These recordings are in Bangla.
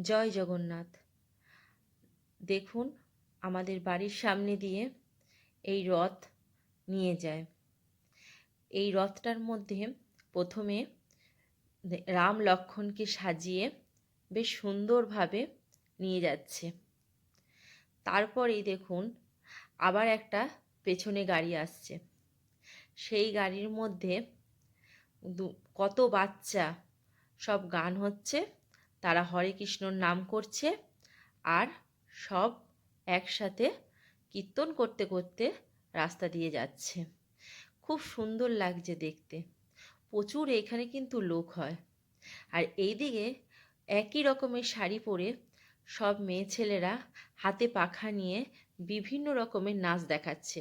জয় জগন্নাথ। দেখুন, আমাদের বাড়ির সামনে দিয়ে এই রথ নিয়ে যায়। এই রথটার মধ্যে প্রথমে রাম লক্ষ্মণকে সাজিয়ে বেশ সুন্দরভাবে নিয়ে যাচ্ছে। তারপরেই দেখুন আবার একটা পেছনে গাড়ি আসছে। সেই গাড়ির মধ্যে কত বাচ্চা, সব গান হচ্ছে, তারা হরে কৃষ্ণর নাম করছে আর সব একসাথে কীর্তন করতে করতে রাস্তা দিয়ে যাচ্ছে। খুব সুন্দর লাগছে দেখতে। প্রচুর এখানে কিন্তু লোক হয়। আর এইদিকে একই রকমের শাড়ি পরে সব মেয়ে ছেলেরা হাতে পাখা নিয়ে বিভিন্ন রকমের নাচ দেখাচ্ছে।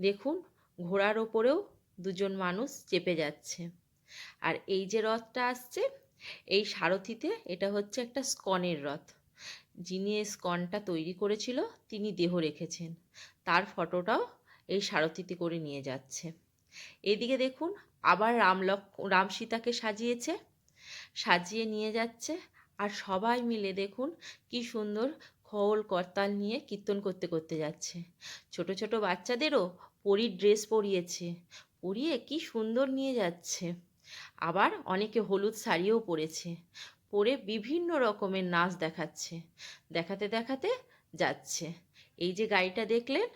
দেখুন, ঘোড়ার ওপরেও দুজন মানুষ চেপে যাচ্ছে। আর এই যে রথটা আসছে, এই সারথিতে এটা হচ্ছে একটা স্কনের রথ। যিনি এই স্কনটা তৈরি করেছিল তিনি দেহ রেখেছেন, তার ফটোটাও এই সারথিতে করে নিয়ে যাচ্ছে। এদিকে দেখুন আবার রাম সীতাকে সাজিয়ে নিয়ে যাচ্ছে। আর সবাই মিলে দেখুন কি সুন্দর খোল করতাল নিয়ে কীর্তন করতে করতে যাচ্ছে। ছোট ছোট বাচ্চাদেরও পরীর ড্রেস পরিয়ে কি সুন্দর নিয়ে যাচ্ছে। আবার অনেকে হলুদ শাড়িও পরে বিভিন্ন রকমের নাচ দেখাতে দেখাতে যাচ্ছে। এই যে গাড়িটা দেখলেন,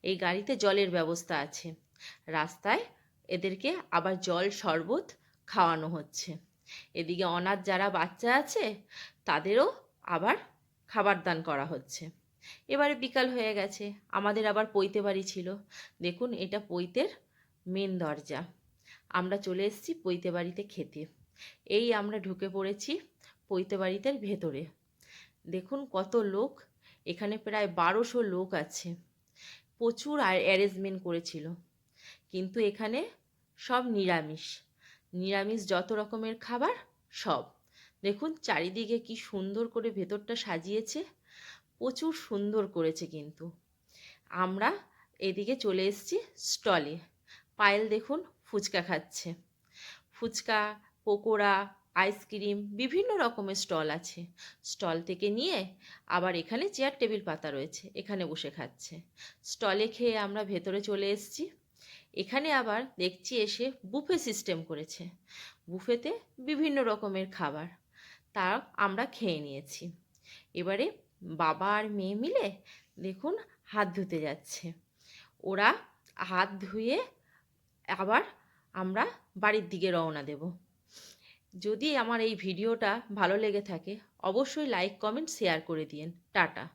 এই গাড়িতে জলের ব্যবস্থা আছে। রাস্তায় এদেরকে আবার জল শরবত খাওয়ানো হচ্ছে। এদিকে অনাথ যারা বাচ্চা আছে তাদেরও আবার খাবার দান করা হচ্ছে। এবারে বিকাল হয়ে গেছে, আমাদের আবার পৈতে বাড়ি ছিল। দেখুন, এটা পৈতের মেন দরজা। আমরা চলে এসেছি পৈতে বাড়িতে খেতে। এই আমরা ঢুকে পড়েছি পৈতে বাড়িতে ভেতরে। দেখুন কত লোক, এখানে প্রায় 1200 লোক আছে। প্রচুর অ্যারেঞ্জমেন্ট করেছিল, কিন্তু এখানে সব নিরামিষ যত রকমের খাবার সব। দেখুন চারিদিকে কি সুন্দর করে ভেতরটা সাজিয়েছে, প্রচুর সুন্দর করেছে। কিন্তু আমরা এদিকে চলে এসেছি স্টলে। পায়েল দেখুন ফুচকা খাচ্ছে। ফুচকা, পকোড়া, আইসক্রিম বিভিন্ন রকমের স্টল আছে। স্টল থেকে নিয়ে আবার এখানে চেয়ার টেবিল পাতা রয়েছে, এখানে বসে খাচ্ছে। স্টলে খেয়ে আমরা ভেতরে চলে এসেছি। এখানে আবার দেখছি এসে বুফে সিস্টেম করেছে। বুফেতে বিভিন্ন রকমের খাবার, তা আমরা খেয়ে নিয়েছি। এবারে বাবা আর মেয়ে মিলে দেখুন হাত ধুতে যাচ্ছে। ওরা হাত ধুয়ে আবার আমরা বাড়ির দিকে রওনা দেব। যদি আমার এই ভিডিওটা ভালো লেগে থাকে অবশ্যই লাইক, কমেন্ট, শেয়ার করে দিন। টাটা।